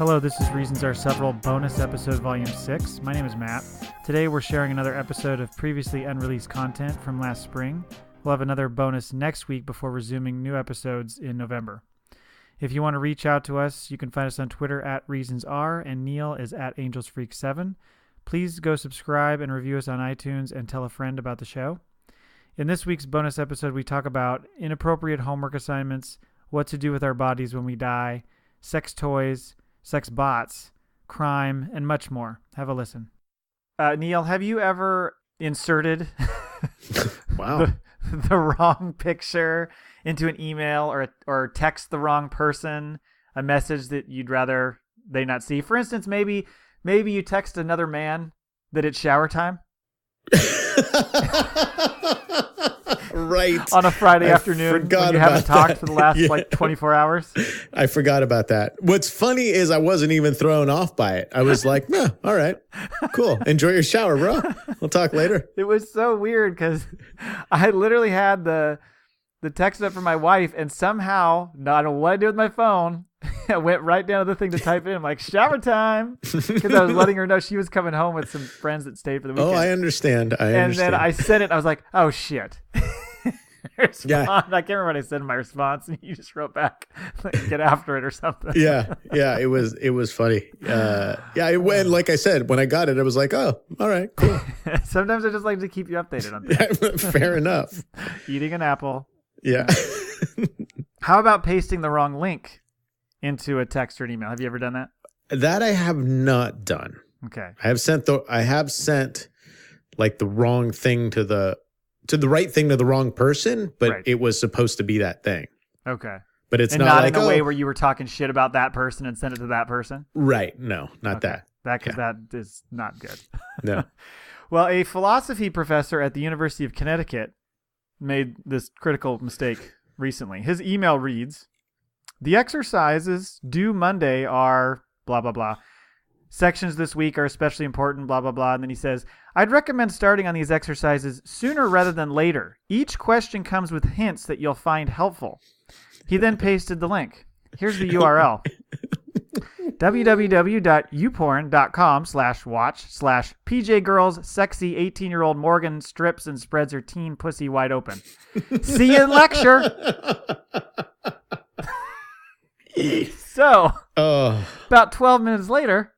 Hello, this is Reasons Are Several bonus episode volume 6. My name is Matt. Today we're sharing another episode of previously unreleased content from last spring. We'll have another bonus next week before resuming new episodes in November. If you want to reach out to us, you can find us on Twitter at ReasonsR, and Neil is at AngelsFreak7. Please go subscribe and review us on iTunes and tell a friend about the show. In this week's bonus episode, we talk about inappropriate homework assignments, what to do with our bodies when we die, sex toys, sex bots, crime, and much more. Have a listen. Neil, have you ever inserted wow. the wrong picture into an email or text the wrong person a message that you'd rather they not see? For instance, maybe you text another man that it's shower time. Right. On a Friday afternoon when you haven't talked for the last 24 hours. I forgot about that. What's funny is I wasn't even thrown off by it. I was like, yeah, all right, cool. Enjoy your shower, bro. We'll talk later. It was so weird because I literally had the text up from my wife, and somehow, I don't know what I did with my phone, I went right down to the thing to type in. I'm like, shower time. Because I was letting her know she was coming home with some friends that stayed for the weekend. Oh, I understand. And then I sent it. I was like, oh, shit. Yeah. I can't remember what I said in my response, and you just wrote back, like, get after it or something. Yeah, it was funny. Like I said, when I got it, I was like, oh, all right, cool. Sometimes I just like to keep you updated on things. Fair enough. Eating an apple. Yeah. How about pasting the wrong link into a text or an email? Have you ever done that? That I have not done. Okay. I have sent like the wrong thing to the right thing to the wrong person, but right. It was supposed to be that thing. Okay. But it's and not not like, in a way where you were talking shit about that person and sent it to that person? Right. No, not okay. That is not good. No. Well, a philosophy professor at the University of Connecticut made this critical mistake recently. His email reads, the exercises due Monday are blah, blah, blah. Sections this week are especially important, blah, blah, blah. And then he says, I'd recommend starting on these exercises sooner rather than later. Each question comes with hints that you'll find helpful. He then pasted the link. Here's the URL. www.youporn.com/watch/PJ Girls Sexy 18-year-old Morgan strips and spreads her teen pussy wide open. See you in lecture. So, about 12 minutes later,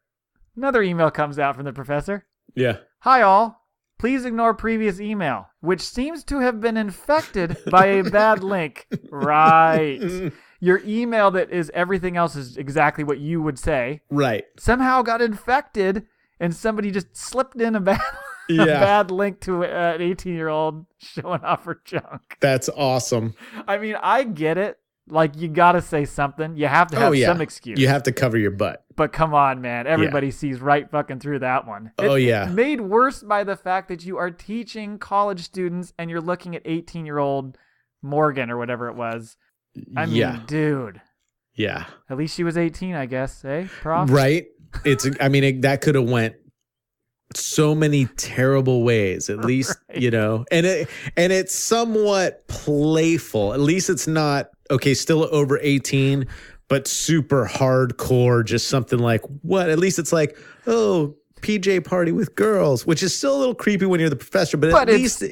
another email comes out from the professor. Yeah. Hi all. Please ignore previous email, which seems to have been infected by a bad link. Right. Your email that is everything else is exactly what you would say. Right. Somehow got infected, and somebody just slipped in a bad link to an 18-year-old showing off her junk. That's awesome. I mean, I get it. Like, you got to say something. You have to have some excuse. You have to cover your butt. But come on, man. Everybody sees right fucking through that one. It's made worse by the fact that you are teaching college students and you're looking at 18-year-old Morgan or whatever it was. I mean, dude. Yeah. At least she was 18, I guess, eh, prof? Right. That could have went so many terrible ways, at least, right. And it's somewhat playful. At least it's not, still over 18, but super hardcore, just something like, what? At least it's like, PJ party with girls, which is still a little creepy when you're the professor, but at least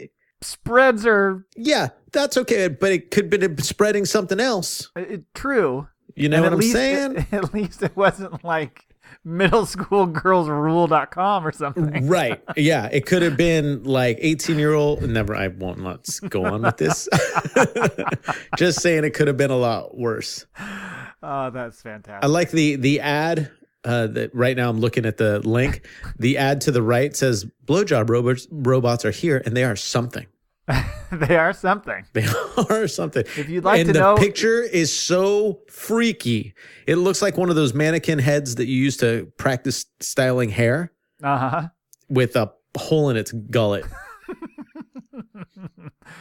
spreads are... Yeah, that's okay, but it could be spreading something else. True. You know what I'm saying? At least it wasn't like middleschoolgirlsrule.com or something. Right. Yeah, it could have been like 18-year-old. I won't. Let's go on with this. Just saying it could have been a lot worse. Oh, that's fantastic. I like the ad. That right now I'm looking at the link. The ad to the right says blowjob robots are here, and they are something. They are something. They are something. If you'd like to know, the picture is so freaky. It looks like one of those mannequin heads that you use to practice styling hair. With a hole in its gullet.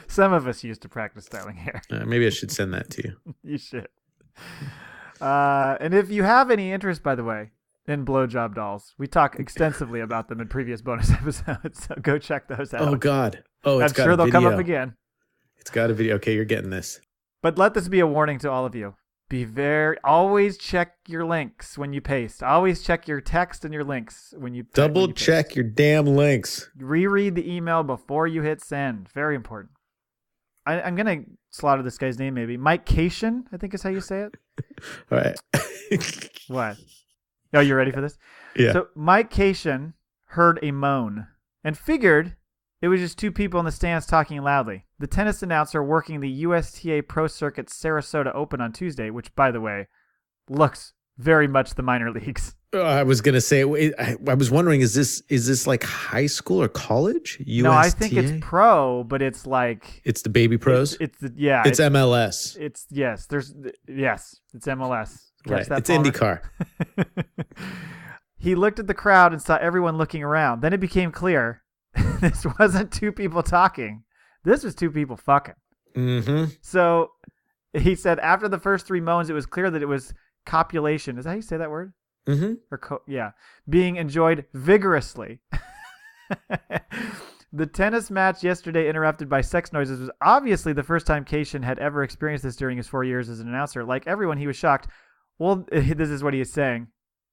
Some of us used to practice styling hair. Maybe I should send that to you. You should. And if you have any interest, by the way, in blowjob dolls, we talk extensively about them in previous bonus episodes, so go check those out. Oh, God. Oh, I'm sure they'll come up again. It's got a video. Okay, you're getting this. But let this be a warning to all of you. Always check your links when you paste. Always check your text and your links when you double check your damn links. Reread the email before you hit send. Very important. I'm going to slaughter this guy's name maybe. Mike Cation, I think is how you say it. All right. What? Oh, you ready for this? Yeah. So Mike Cation heard a moan and figured it was just two people in the stands talking loudly. The tennis announcer working the USTA Pro Circuit's Sarasota Open on Tuesday, which, by the way, looks very much the minor leagues. I was gonna say. I was wondering, is this like high school or college? USTA? No, I think it's pro, but it's like it's the baby pros. It's MLS. It's It's MLS. Catch Right. that, it's Palmer? IndyCar. He looked at the crowd and saw everyone looking around. Then it became clear this wasn't two people talking. This was two people fucking. Mm-hmm. So he said after the first three moans, it was clear that it was copulation. Is that how you say that word? Mm-hmm. Or being enjoyed vigorously. The tennis match yesterday interrupted by sex noises was obviously the first time Cation had ever experienced this during his 4 years as an announcer. Like everyone, he was shocked. Well, this is what he is saying.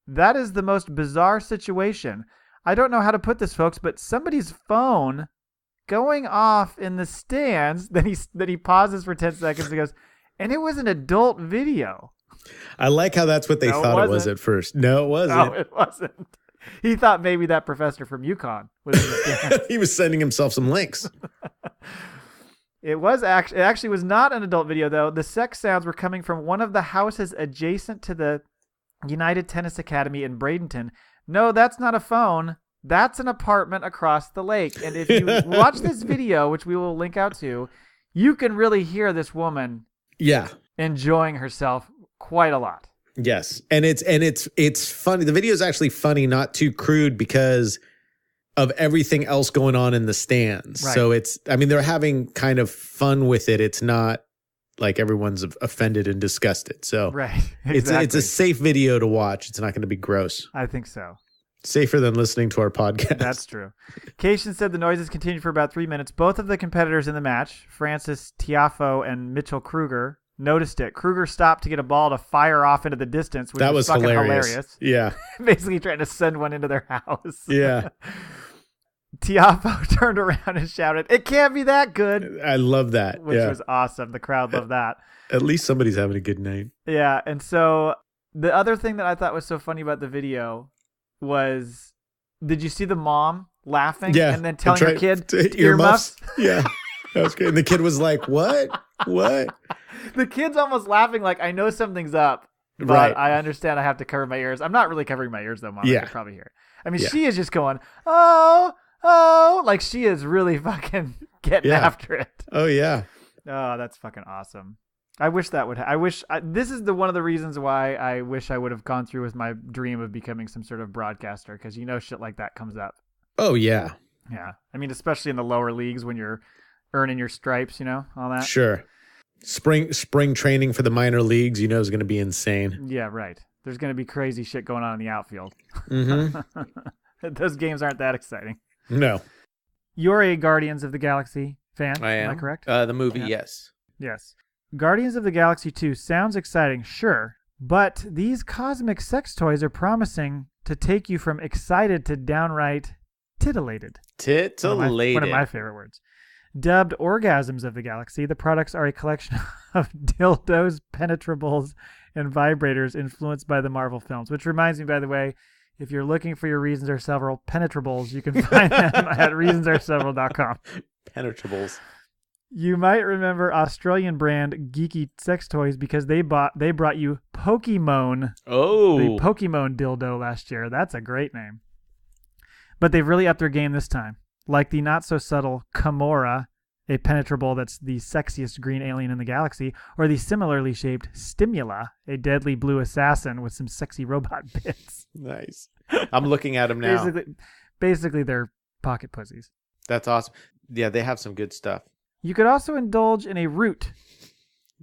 That is the most bizarre situation. I don't know how to put this, folks, but somebody's phone going off in the stands. Then he pauses for 10 seconds and goes, and it was an adult video. I like how that's what they thought it was at first. No, it wasn't. No, it wasn't. He thought maybe that professor from UConn was in the stands. He was sending himself some links. It actually was not an adult video, though. The sex sounds were coming from one of the houses adjacent to the United Tennis Academy in Bradenton. No, that's not a phone. That's an apartment across the lake. And if you watch this video, which we will link out to, you can really hear this woman enjoying herself quite a lot. Yes. And it's funny. The video is actually funny, not too crude because of everything else going on in the stands. Right. So they're having kind of fun with it. It's not like everyone's offended and disgusted. So right. Exactly. It's a safe video to watch. It's not going to be gross. I think so. Safer than listening to our podcast. That's true. Cation said the noises continued for about 3 minutes. Both of the competitors in the match, Francis Tiafoe and Mitchell Kruger, noticed it. Kruger stopped to get a ball to fire off into the distance, which was fucking hilarious. Yeah. Basically trying to send one into their house. Yeah. Tiafoe turned around and shouted, "It can't be that good." I love that. Which was awesome. The crowd loved that. At least somebody's having a good night. Yeah. And so the other thing that I thought was so funny about the video was, did you see the mom laughing and then telling her kid earmuffs? Yeah. That was great. And the kid was like, what? What? The kid's almost laughing like, I know something's up, but I understand I have to cover my ears. I'm not really covering my ears though, Mom. I can probably hear it. I mean, she is just going, oh, like she is really fucking getting after it. Oh, yeah. Oh, that's fucking awesome. I wish that would. This is one of the reasons why I wish I would have gone through with my dream of becoming some sort of broadcaster, because shit like that comes up. Oh yeah. Yeah. I mean, especially in the lower leagues when you're earning your stripes, all that. Sure. Spring training for the minor leagues, is going to be insane. Yeah, right. There's going to be crazy shit going on in the outfield. Mm-hmm. Those games aren't that exciting. No. You're a Guardians of the Galaxy fan. I am. Am I correct? The movie, yes. Yes. Guardians of the Galaxy 2 sounds exciting, sure, but these cosmic sex toys are promising to take you from excited to downright titillated. Titillated. One of my favorite words. Dubbed Orgasms of the Galaxy, the products are a collection of dildos, penetrables, and vibrators influenced by the Marvel films, which reminds me, by the way, if you're looking for your Reasons Are Several penetrables, you can find them at reasonsareseveral.com. Penetrables. You might remember Australian brand Geeky Sex Toys because they brought you Pokemon. Oh. The Pokemon dildo last year. That's a great name. But they've really upped their game this time. Like the not-so-subtle Kimura, a penetrable that's the sexiest green alien in the galaxy, or the similarly shaped Stimula, a deadly blue assassin with some sexy robot bits. Nice. I'm looking at them now. Basically, they're pocket pussies. That's awesome. Yeah, they have some good stuff. You could also indulge in a root,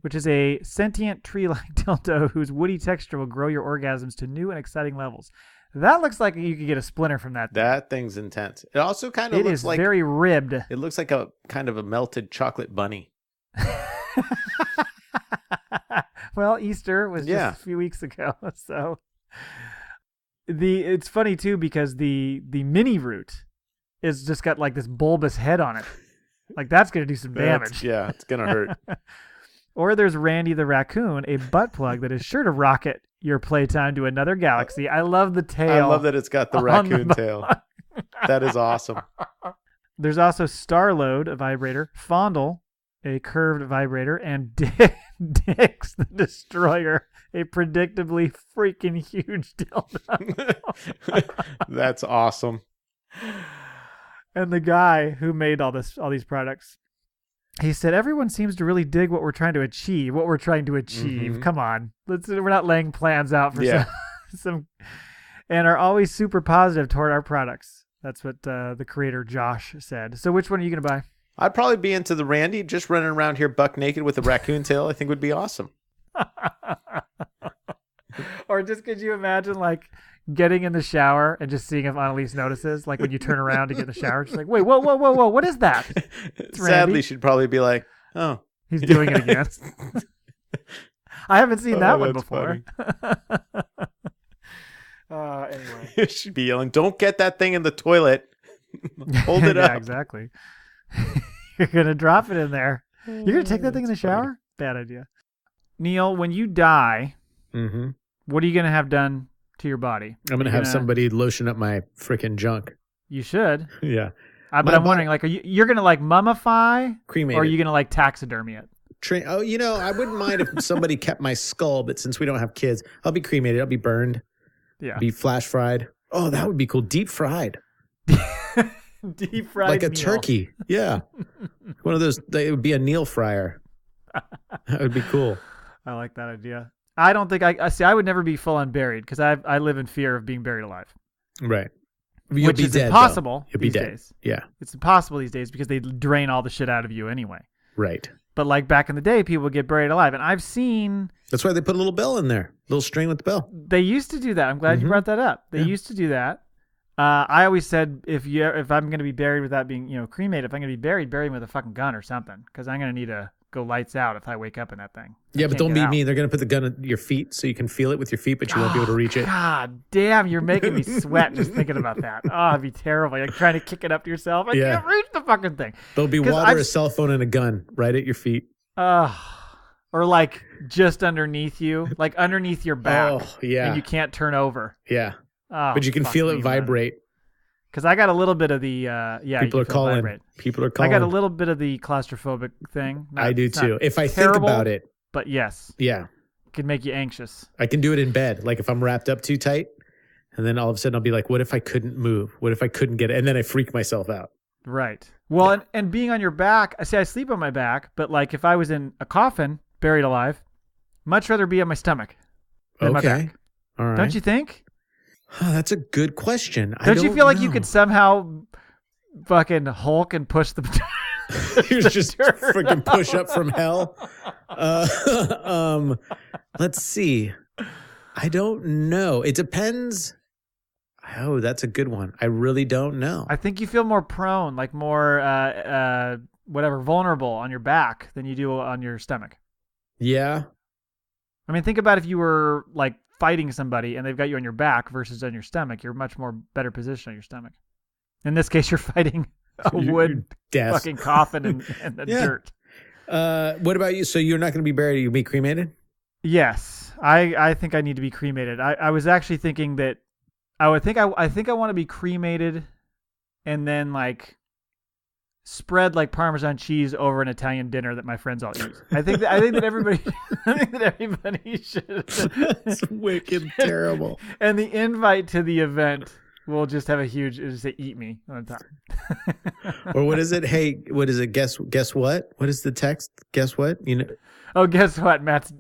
which is a sentient tree-like dildo whose woody texture will grow your orgasms to new and exciting levels. That looks like you could get a splinter from that thing. That thing's intense. It also kind of looks like... It is very ribbed. It looks like a kind of a melted chocolate bunny. Well, Easter was just a few weeks ago, so it's funny too because the mini root is just got like this bulbous head on it. Like that's gonna do some damage. It's gonna hurt. Or there's Randy the raccoon, a butt plug that is sure to rocket your playtime to another galaxy. I love the tail. I love that it's got the raccoon tail. That is awesome. There's also Starload, a vibrator, Fondle, a curved vibrator, and Dix the Destroyer, a predictably freaking huge dildo. That's awesome. And the guy who made all these products, he said, everyone seems to really dig what we're trying to achieve. Mm-hmm. Come on. We're not laying plans out for some and are always super positive toward our products. That's what the creator Josh said. So which one are you going to buy? I'd probably be into the Randy. Just running around here buck naked with a raccoon tail, I think would be awesome. Or just could you imagine like getting in the shower and just seeing if Annalise notices, like when you turn around to get in the shower, she's like, wait, whoa, what is that? Sadly, she'd probably be like, oh. He's doing it again. I haven't seen that one before. Anyway. She'd be yelling, don't get that thing in the toilet. Hold it up. Yeah, exactly. You're going to drop it in there. You're going to take that thing in the shower? Funny. Bad idea. Neil, when you die, what are you going to have done to your body? I'm going to have somebody lotion up my freaking junk. You should. Yeah. But I'm wondering, like, you're going to like mummify? Cremate. Or are you going to like taxidermy it? I wouldn't mind if somebody kept my skull, but since we don't have kids, I'll be cremated. I'll be burned. Yeah. Be flash fried. Oh, that would be cool. Deep fried. Deep fried like a meal. turkey. Yeah. One of those, it would be a Neil fryer. That would be cool. I like that idea. I don't think I would never be full on buried because I live in fear of being buried alive. Right. Which is impossible these days. Yeah. It's impossible these days because they drain all the shit out of you anyway. Right. But like back in the day, people would get buried alive. And I've seen... That's why they put a little bell in there. A little string with the bell. They used to do that. I'm glad you brought that up. They used to do that. I always said if I'm going to be buried without being cremated, if I'm going to be buried, bury me with a fucking gun or something. Because I'm going to need to go lights out if I wake up in that thing. Yeah, but don't be mean. They're going to put the gun at your feet so you can feel it with your feet, but you won't be able to reach it. God damn, you're making me sweat just thinking about that. Oh, it'd be terrible. You're trying to kick it up to yourself. I can't reach the fucking thing. There'll be water, a cell phone, and a gun right at your feet. Or like just underneath you, like underneath your back. Oh, yeah. And you can't turn over. Yeah. Oh, but you can feel it vibrate. Because I got a little bit of the, People are calling. Vibrate. People are calling. I got a little bit of the claustrophobic thing. I do too. If I terrible, think about it. But yes. Yeah. It can make you anxious. I can do it in bed. Like if I'm wrapped up too tight. And then all of a sudden I'll be like, what if I couldn't move? What if I couldn't get it? And then I freak myself out. Right. Well, and being on your back, I sleep on my back, but like if I was in a coffin, buried alive, much rather be on my stomach than my back. All right. Don't you think? Oh, that's a good question. Don't you feel like you could somehow fucking Hulk and push the... You just freaking push up from hell? Let's see. I don't know. It depends... Oh, that's a good one. I really don't know. I think you feel more prone, like more, vulnerable on your back than you do on your stomach. Yeah. I mean, think about if you were like fighting somebody and they've got you on your back versus on your stomach. You're much more better position on your stomach. In this case, you're fighting a wood fucking coffin and the dirt. What about you? So you're not going to be buried. You'll be cremated? Yes. I think I need to be cremated. I was actually thinking that I think I want to be cremated and then like spread like Parmesan cheese over an Italian dinner that my friends all eat. I think that everybody should. That's wicked terrible. And the invite to the event will just have just say "eat me" on top. Or what is it? Hey, what is it? Guess what? What is the text? Guess what? Oh, guess what? Matt.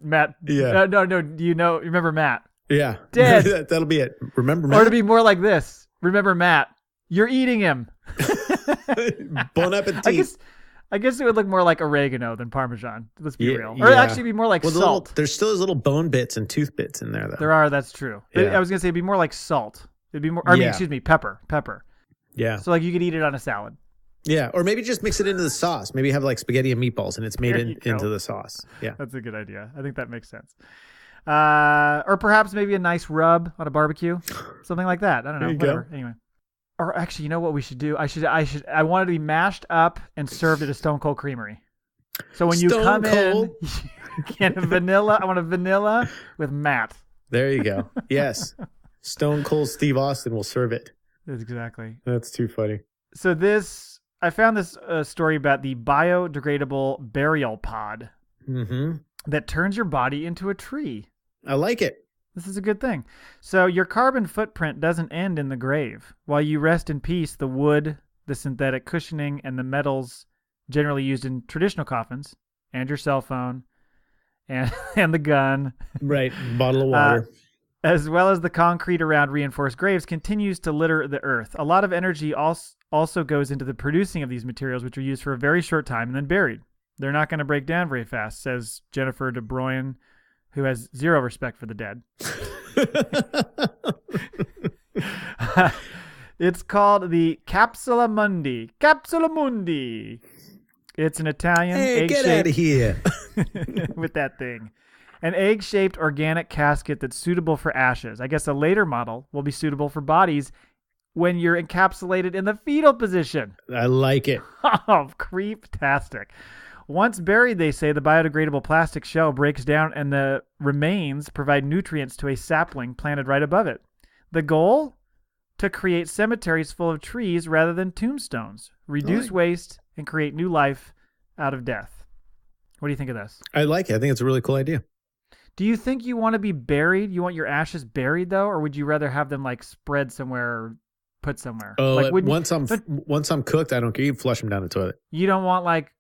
Yeah. No. Do you know? Remember Matt? Yeah. Dead. That'll be it. Remember Matt? Or to be more like this. Remember Matt. You're eating him. Bon appetit. I guess it would look more like oregano than Parmesan. Let's be real. Or actually be more like salt. There's still those little bone bits and tooth bits in there, though. There are. That's true. Yeah. I was going to say it'd be more like salt. It'd be more, excuse me, pepper. Yeah. So like you could eat it on a salad. Yeah, or maybe just mix it into the sauce. Maybe have like spaghetti and meatballs, and it's made into the sauce. Yeah, that's a good idea. I think that makes sense. Or perhaps maybe a nice rub on a barbecue, something like that. I don't know. Whatever. Go. Anyway, or actually, you know what we should do? I want it to be mashed up and served at a Stone Cold Creamery. So when you come in, you get a vanilla. I want a vanilla with Matt. There you go. Yes, Stone Cold Steve Austin will serve it. Exactly. That's too funny. So I found this story about the biodegradable burial pod that turns your body into a tree. I like it. This is a good thing. So your carbon footprint doesn't end in the grave. While you rest in peace, the wood, the synthetic cushioning, and the metals generally used in traditional coffins, and your cell phone, and the gun. Right, bottle of water. As well as the concrete around reinforced graves continues to litter the earth. A lot of energy also goes into the producing of these materials, which are used for a very short time and then buried. They're not going to break down very fast, says Jennifer De Bruyne, who has zero respect for the dead. It's called the Capsula Mundi. Capsula Mundi. It's an Italian egg-shaped... get out of here. with that thing. An egg-shaped organic casket that's suitable for ashes. I guess a later model will be suitable for bodies when you're encapsulated in the fetal position. I like it. Oh, creep-tastic. Once buried, they say, the biodegradable plastic shell breaks down and the remains provide nutrients to a sapling planted right above it. The goal? To create cemeteries full of trees rather than tombstones. Reduce waste and create new life out of death. What do you think of this? I like it. I think it's a really cool idea. Do you think you want to be buried? You want your ashes buried, though? Or would you rather have them, like, spread somewhere or put somewhere? Oh, like, once I'm cooked, I don't care. You flush them down the toilet. You don't want, like,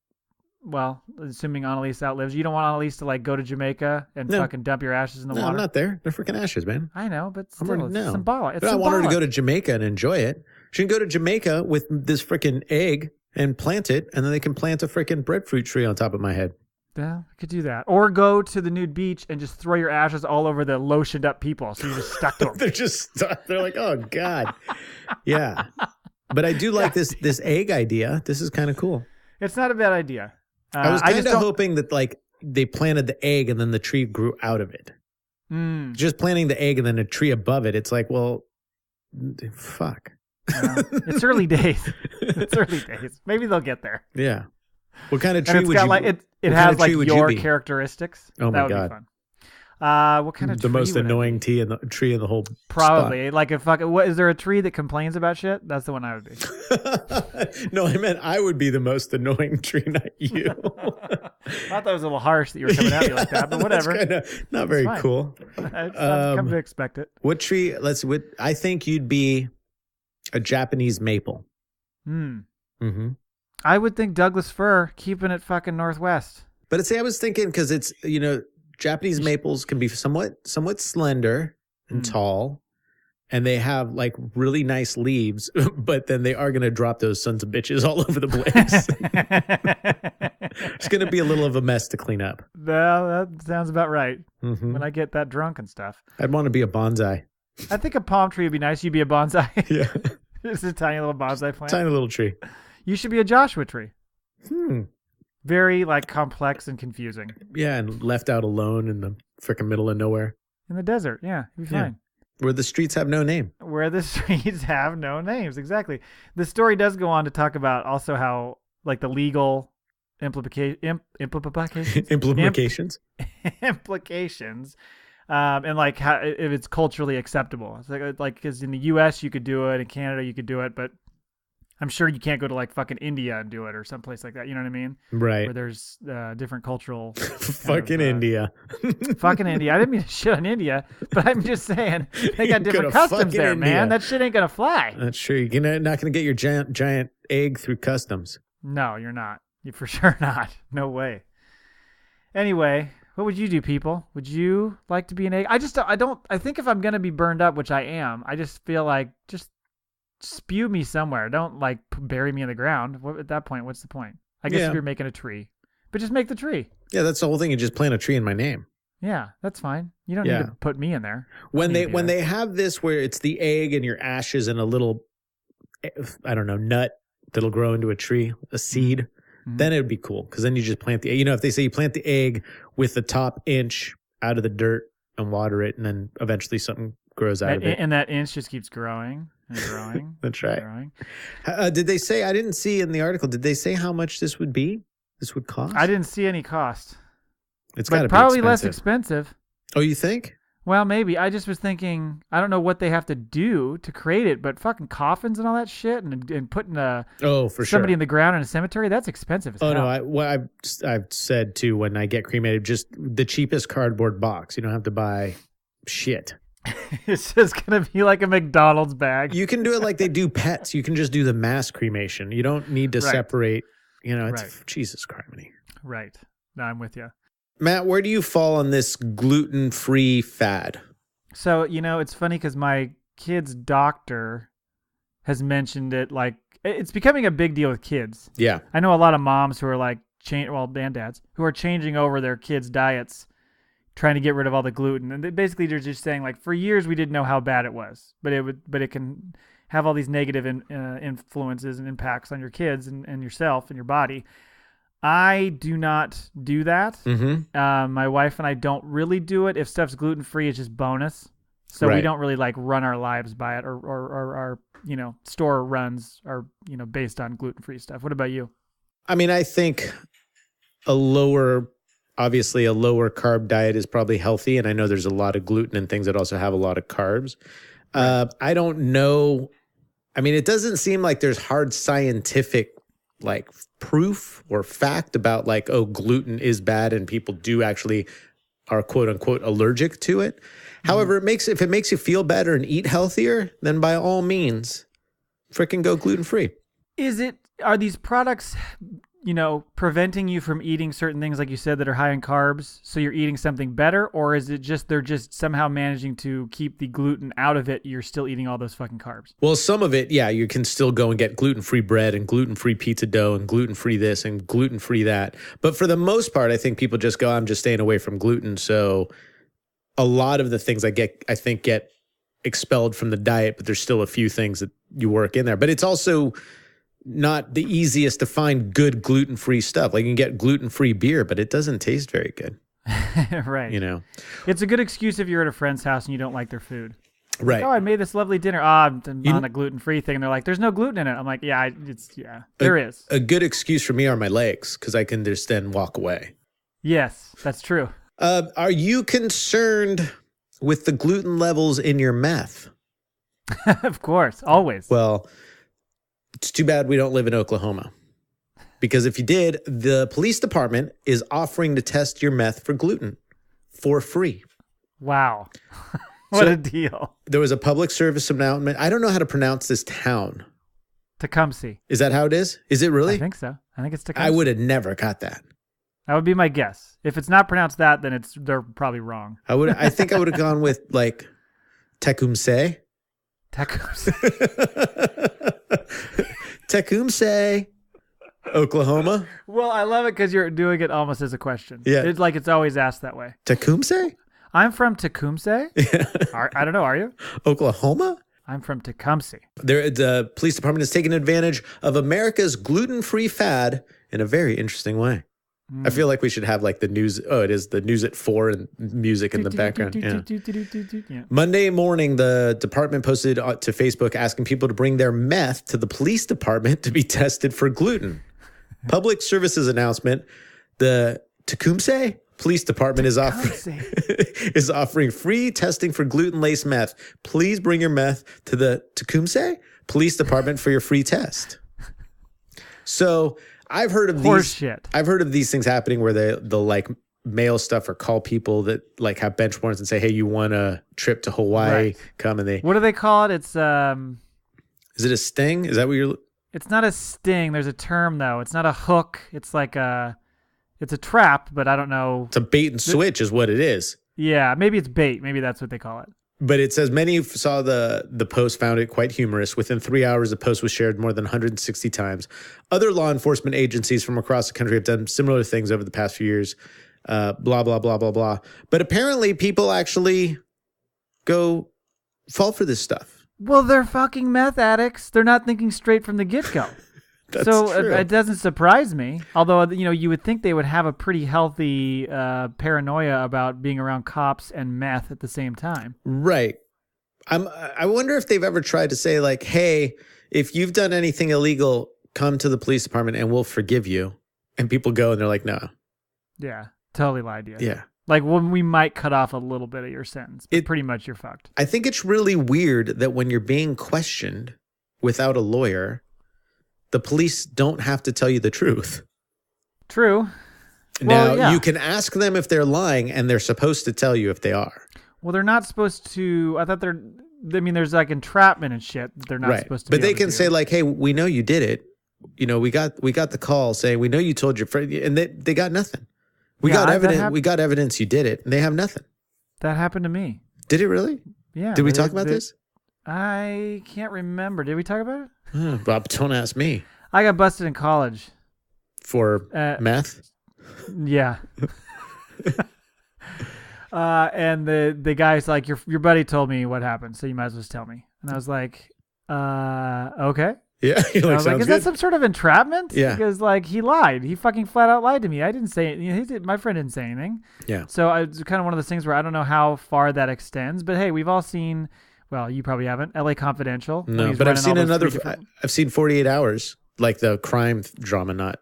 well, assuming Annalise outlives, you don't want Annalise to, like, go to Jamaica and fucking dump your ashes in the water? I'm not there. They're freaking ashes, man. I know, but still, it's symbolic. I want her to go to Jamaica and enjoy it. She can go to Jamaica with this freaking egg and plant it, and then they can plant a freaking breadfruit tree on top of my head. Yeah, I could do that. Or go to the nude beach and just throw your ashes all over the lotioned up people. So you're just stuck to them. They're just stuck. They're like, oh, God. Yeah. But I do like this egg idea. This is kind of cool. It's not a bad idea. I was kind of hoping that like they planted the egg and then the tree grew out of it. Just planting the egg and then a tree above it. It's like, well, fuck. It's early days. It's early days. Maybe they'll get there. Yeah. What kind of tree would you? Like, it has like your characteristics. Oh my God. Be fun. What kind of the tree most annoying tree in the whole probably spot. Like if is there a tree that complains about shit? That's the one I would be. No, I meant I would be the most annoying tree, not you. I thought that was a little harsh that you were coming at me like that, but whatever. That's not very cool. I've come to expect it. What tree? I think you'd be a Japanese maple. Mm-hmm. I would think Douglas fir, keeping it fucking northwest. But I was thinking because it's Japanese maples can be somewhat slender and tall, and they have like really nice leaves, but then they are going to drop those sons of bitches all over the place. It's going to be a little of a mess to clean up. Well, that sounds about right. Mm-hmm. When I get that drunk and stuff. I'd want to be a bonsai. I think a palm tree would be nice. You'd be a bonsai. Yeah. Just a tiny little bonsai plant. Tiny little tree. You should be a Joshua tree. Very like complex and confusing. Yeah, and left out alone in the freaking middle of nowhere. In the desert, yeah, you'd be fine. Where the streets have no name. Where the streets have no names, exactly. The story does go on to talk about also how like the legal implications, and like how if it's culturally acceptable. It's like because in the U.S. you could do it, in Canada you could do it, but I'm sure you can't go to like fucking India and do it or someplace like that. You know what I mean? Right. Where there's different cultural. Fucking India. Fucking India. I didn't mean to shit on India, but I'm just saying they got different customs there, India. Man. That shit ain't gonna fly. That's true. You're not gonna get your giant egg through customs. No, you're not. You're for sure not. No way. Anyway, what would you do, people? Would you like to be an egg? I think if I'm gonna be burned up, which I am, I just feel like just spew me somewhere. Don't like bury me in the ground. At that point, what's the point? I guess if you're making a tree, but just make the tree. Yeah, that's the whole thing. You just plant a tree in my name. Yeah, that's fine. You don't need to put me in there. When they have this where it's the egg and your ashes and a little, I don't know, nut that'll grow into a tree, a seed, then it would be cool. Because then you just plant if they say you plant the egg with the top inch out of the dirt and water it, and then eventually something grows out of it. And that inch just keeps growing and growing. That's right. Growing. Did they say, I didn't see in the article, did they say how much this would be? This would cost? I didn't see any cost. It's got to be probably expensive. less expensive. Oh, you think? Well, maybe. I just was thinking, I don't know what they have to do to create it, but fucking coffins and all that shit and putting somebody in the ground in a cemetery, that's expensive as hell. No, I've said too, when I get cremated, just the cheapest cardboard box. You don't have to buy shit. It's just going to be like a McDonald's bag. You can do it like they do pets. You can just do the mass cremation. You don't need to separate. It's Jesus criminy. Right. No, I'm with you. Matt, where do you fall on this gluten-free fad? So, it's funny because my kid's doctor has mentioned it. Like, it's becoming a big deal with kids. Yeah. I know a lot of moms who are like, and dads, who are changing over their kids' diets, trying to get rid of all the gluten. And basically they're just saying, like, for years we didn't know how bad it was, but it can have all these negative influences and impacts on your kids and yourself and your body. I do not do that. Mm-hmm. My wife and I don't really do it. If stuff's gluten-free, it's just bonus. So we don't really like run our lives by it, or our store runs are based on gluten-free stuff. What about you? I mean, I think a lower carb diet is probably healthy, and I know there's a lot of gluten and things that also have a lot of carbs. I don't know. I mean, it doesn't seem like there's hard scientific like proof or fact about like, oh, gluten is bad and people do actually are quote unquote allergic to it. However, if it makes you feel better and eat healthier, then by all means, freaking go gluten free. Are these products, preventing you from eating certain things, like you said, that are high in carbs, so you're eating something better? Or is it just they're just somehow managing to keep the gluten out of it, you're still eating all those fucking carbs? Well, some of it, yeah, you can still go and get gluten-free bread and gluten-free pizza dough and gluten-free this and gluten-free that. But for the most part, I think people just go, I'm just staying away from gluten. So a lot of the things I think get expelled from the diet, but there's still a few things that you work in there. But it's also not the easiest to find good gluten-free stuff. Like you can get gluten-free beer, but it doesn't taste very good. Right. It's a good excuse if you're at a friend's house and you don't like their food. Right. Like, I made this lovely dinner. I'm on a gluten-free thing. And they're like, there's no gluten in it. I'm like, there is. A good excuse for me are my legs, because I can just then walk away. Yes, that's true. Are you concerned with the gluten levels in your meth? Of course, always. Well, it's too bad we don't live in Oklahoma. Because if you did, the police department is offering to test your meth for gluten for free. Wow. What a deal. There was a public service announcement. I don't know how to pronounce this town. Tecumseh. Is that how it is? Is it really? I think so. I think it's Tecumseh. I would have never got that. That would be my guess. If it's not pronounced that, then they're probably wrong. I think I would have gone with like Tecumseh. Tecumseh. Tecumseh, Oklahoma. Well, I love it because you're doing it almost as a question. Yeah. It's like it's always asked that way. Tecumseh? I'm from Tecumseh. I don't know. Are you? Oklahoma? I'm from Tecumseh. The police department is taking advantage of America's gluten-free fad in a very interesting way. I feel like we should have like the news. Oh, it is the news at 4 and music in the background. Yeah. Monday morning, the department posted to Facebook asking people to bring their meth to the police department to be tested for gluten. Public services announcement. The Tecumseh Police Department is offering free testing for gluten-laced meth. Please bring your meth to the Tecumseh Police Department for your free test. So I've heard of these things happening where they'll like mail stuff or call people that like have bench warrants and say, hey, you want a trip to Hawaii? Right. Come and what do they call it? It's is it a sting? Is that what you're? It's not a sting. There's a term though. It's not a hook. It's like it's a trap, but I don't know. It's a bait and switch is what it is. Yeah, maybe it's bait. Maybe that's what they call it. But it says many saw the post, found it quite humorous. Within 3 hours, the post was shared more than 160 times. Other law enforcement agencies from across the country have done similar things over the past few years. Blah, blah, blah, blah, blah. But apparently people actually fall for this stuff. Well, they're fucking meth addicts. They're not thinking straight from the get-go. So true. it doesn't surprise me. Although, you would think they would have a pretty healthy paranoia about being around cops and meth at the same time. Right. I wonder if they've ever tried to say like, hey, if you've done anything illegal, come to the police department and we'll forgive you. And people go and they're like, no. Yeah, totally lied to you. Yeah. Like, when we might cut off a little bit of your sentence, but pretty much you're fucked. I think it's really weird that when you're being questioned without a lawyer, the police don't have to tell you the truth. True. Now, Well, yeah. you can ask them if they're lying, and they're supposed to tell you if they are. Well, they're not supposed to. I thought there's like entrapment and shit that they're not supposed to. But be they able to can do. say like, "Hey, we know you did it. We got the call saying we know you told your friend," and they got nothing. We got evidence. We got evidence you did it, and they have nothing. That happened to me. Did it really? Yeah. Did we talk about this? I can't remember. Did we talk about it? Bob, don't ask me. I got busted in college. For meth? Yeah. And the guy's like, your buddy told me what happened, so you might as well just tell me. And I was like, okay. Yeah. I was like, is that some sort of entrapment? Yeah. Because like he lied. He fucking flat out lied to me. I didn't say my friend didn't say anything. Yeah. So it's kind of one of those things where I don't know how far that extends, but hey, we've all seen. Well, you probably haven't. L.A. Confidential. No, but I've seen I've seen 48 Hours, like the crime drama, not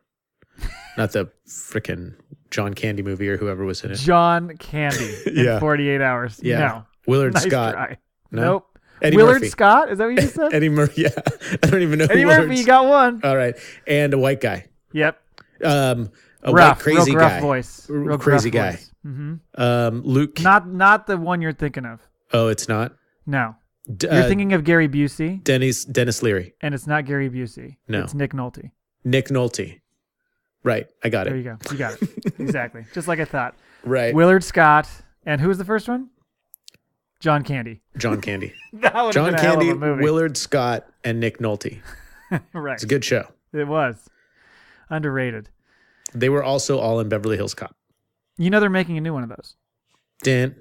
the freaking John Candy movie or whoever was in it. John Candy in 48 Hours. Yeah. No. Willard Nice Scott. try. No? Nope. Eddie Willard Murphy. Scott? Is that what you just said? Eddie Murphy. Yeah. I don't even know Eddie who Murphy, Willard you got one. All right. And a white guy. Yep. A Rough, white crazy real gruff guy. voice. Real Crazy gruff guy. voice. Mm-hmm. Luke. Not the one you're thinking of. Oh, it's not? No. You're thinking of Gary Busey. Dennis Leary. And it's not Gary Busey. No. It's Nick Nolte. Nick Nolte. Right. I got There it. you go. You got it. Exactly. Just like I thought. Right. Willard Scott. And who was the first one? John Candy. John Candy. That would have John been a hell of Candy, a movie. Willard Scott, and Nick Nolte. Right. It's a good show. It was. Underrated. They were also all in Beverly Hills Cop. You know they're making a new one of those. Dan.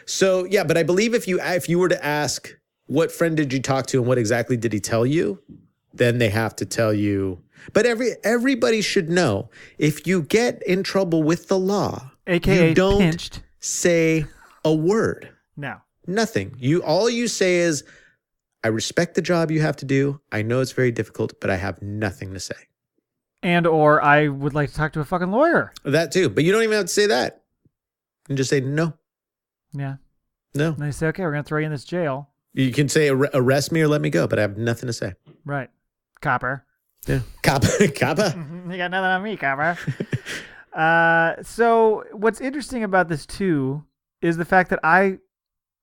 So yeah, but I believe if you were to ask what friend did you talk to and what exactly did he tell you, then they have to tell you. But everybody should know if you get in trouble with the law, AKA you don't pinched. say a word. No. Nothing. All you say is, I respect the job you have to do. I know it's very difficult, but I have nothing to say. And or I would like to talk to a fucking lawyer. That too. But you don't even have to say that. You can just say no. Yeah. No. And they say, okay, we're going to throw you in this jail. You can say arrest me or let me go, but I have nothing to say. Right. Copper. Yeah. Kappa. You got nothing on me, copper. So what's interesting about this too is the fact that I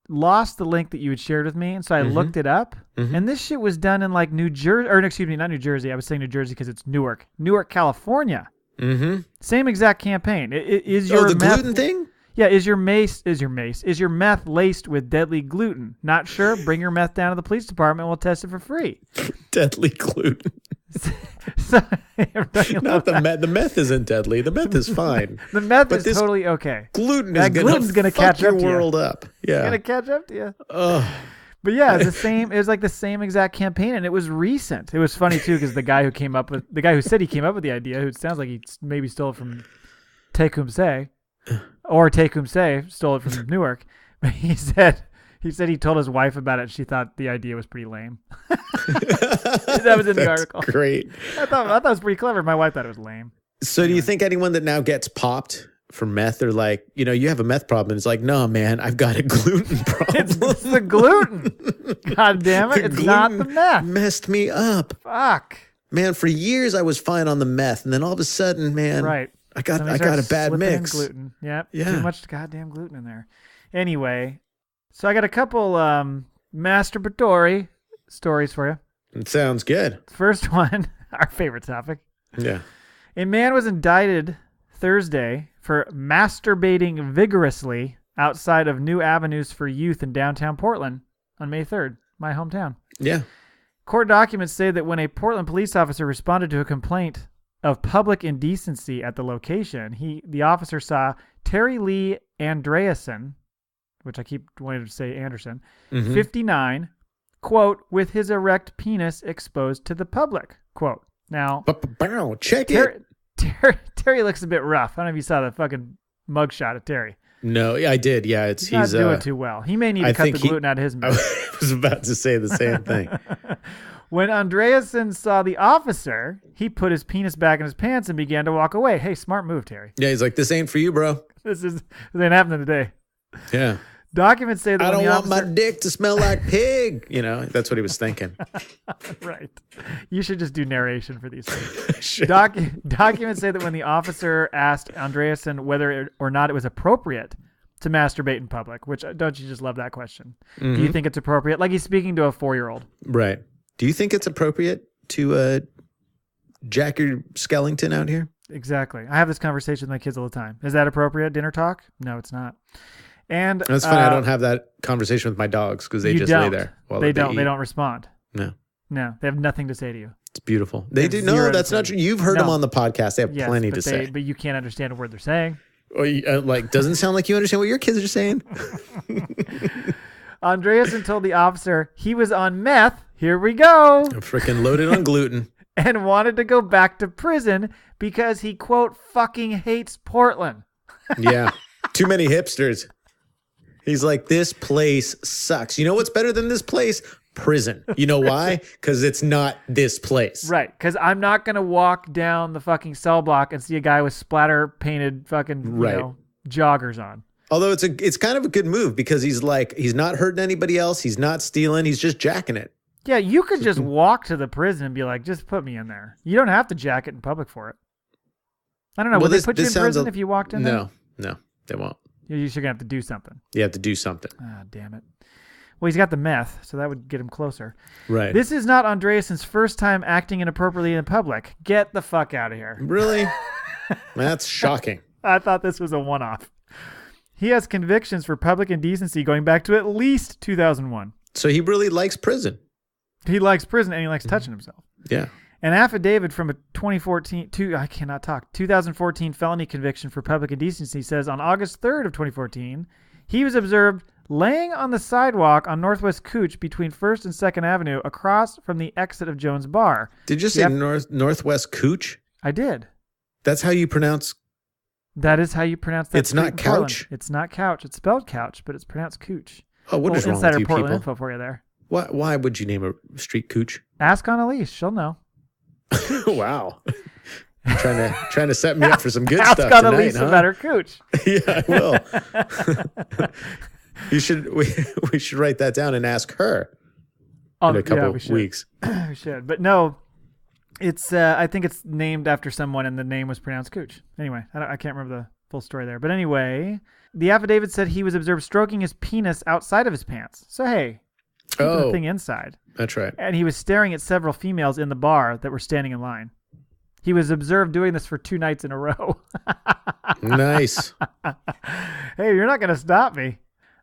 lost the link that you had shared with me, and so I looked it up, and this shit was done in like New Jersey, or excuse me, not New Jersey. I was saying New Jersey because it's Newark, California. Mm-hmm. Same exact campaign. Is your the meth, gluten thing? Yeah, is your meth laced with deadly gluten? Not sure? Bring your meth down to the police department. We'll test it for free. Deadly gluten. So, Not the meth. The meth isn't deadly. The meth is fine. The meth But is totally okay. Gluten That is gluten's gonna fuck catch your up to you. world up. Yeah. It's gonna catch up to you. Ugh. But yeah, it's the same. It was like the same exact campaign, and it was recent. It was funny too because the guy who said he came up with the idea, who sounds like he maybe stole it from Tecumseh, or Tecumseh stole it from Newark. But he said he told his wife about it. She thought the idea was pretty lame. That was in the article. Great. I thought it was pretty clever. My wife thought it was lame. So do you think anyone that now gets popped for meth or like, you have a meth problem, and it's like, no, man, I've got a gluten problem. It's the gluten. God damn it. It's not the meth. Messed me up. Fuck. Man, for years I was fine on the meth, and then all of a sudden, man, Right. I got Somebody a starts bad slipping in mix. gluten. Yep. Yeah. Too much goddamn gluten in there. Anyway, so I got a couple masturbatory stories for you. It sounds good. First one, our favorite topic. Yeah. A man was indicted Thursday for masturbating vigorously outside of New Avenues for Youth in downtown Portland on May 3rd, my hometown. Yeah. Court documents say that when a Portland police officer responded to a complaint of public indecency at the location, the officer saw Terry Lee Andreasen, which I keep wanting to say Anderson, 59, quote, with his erect penis exposed to the public, quote. Now, check it. Terry looks a bit rough. I don't know if you saw the fucking mugshot of Terry. No, I did. Yeah, he's not doing too well. He may need to cut the gluten out of his mouth. I was about to say the same thing. When Andreasen saw the officer, he put his penis back in his pants and began to walk away. Hey, smart move, Terry. Yeah, he's like, this ain't for you, bro. This ain't happening today. Yeah. Documents say that I don't want my dick to smell like pig. You know, that's what he was thinking. Right. You should just do narration for these things. Documents say that when the officer asked Andreasen whether or not it was appropriate to masturbate in public, which don't you just love that question? Mm-hmm. Do you think it's appropriate? Like he's speaking to a 4-year-old. Right. Do you think it's appropriate to jack your skeleton out here? Exactly. I have this conversation with my kids all the time. Is that appropriate? Dinner talk? No, it's not. And that's funny. I don't have that conversation with my dogs because they just lay there. While they don't respond. No. They have nothing to say to you. It's beautiful. They do. No, that's not true. You've heard them on the podcast. They have plenty to say. But you can't understand a word they're saying. Or doesn't sound like you understand what your kids are saying. Andreasen told the officer he was on meth. Here we go. Freaking loaded on gluten. And wanted to go back to prison because he, quote, fucking hates Portland. Yeah. Too many hipsters. He's like, this place sucks. You know what's better than this place? Prison. You know why? Because it's not this place. Right. Because I'm not going to walk down the fucking cell block and see a guy with splatter painted fucking joggers on. Although it's kind of a good move because he's not hurting anybody else. He's not stealing. He's just jacking it. Yeah, you could just walk to the prison and be like, just put me in there. You don't have to jack it in public for it. I don't know. Will they put you in prison if you walked in there? No, they won't. You're going to have to do something. You have to do something. Ah, damn it. Well, he's got the meth, so that would get him closer. Right. This is not Andreasen's first time acting inappropriately in public. Get the fuck out of here. Really? That's shocking. I thought this was a one-off. He has convictions for public indecency going back to at least 2001. So he really likes prison. He likes prison and he likes touching himself. Yeah. An affidavit from a 2014 felony conviction for public indecency says on August 3rd of 2014, he was observed laying on the sidewalk on Northwest Cooch between 1st and 2nd Avenue across from the exit of Jones Bar. Did you say Northwest Cooch? I did. That's how you pronounce... That is how you pronounce that. It's not couch? It's not couch. It's spelled couch, but it's pronounced Cooch. Oh, what is wrong with you Portland people? Info for you there. Why would you name a street Cooch? Ask Annalise. She'll know. Wow. Trying to set me up for some good Ask stuff tonight, Annalise about her Cooch. Yeah, I will. We should write that down and ask her in a couple of weeks. We should. But no, it's I think it's named after someone and the name was pronounced Cooch. Anyway, I can't remember the full story there. But anyway, the affidavit said he was observed stroking his penis outside of his pants. So hey, keeping the thing inside. That's right. And he was staring at several females in the bar that were standing in line. He was observed doing this for 2 nights in a row. Nice. Hey, you're not going to stop me.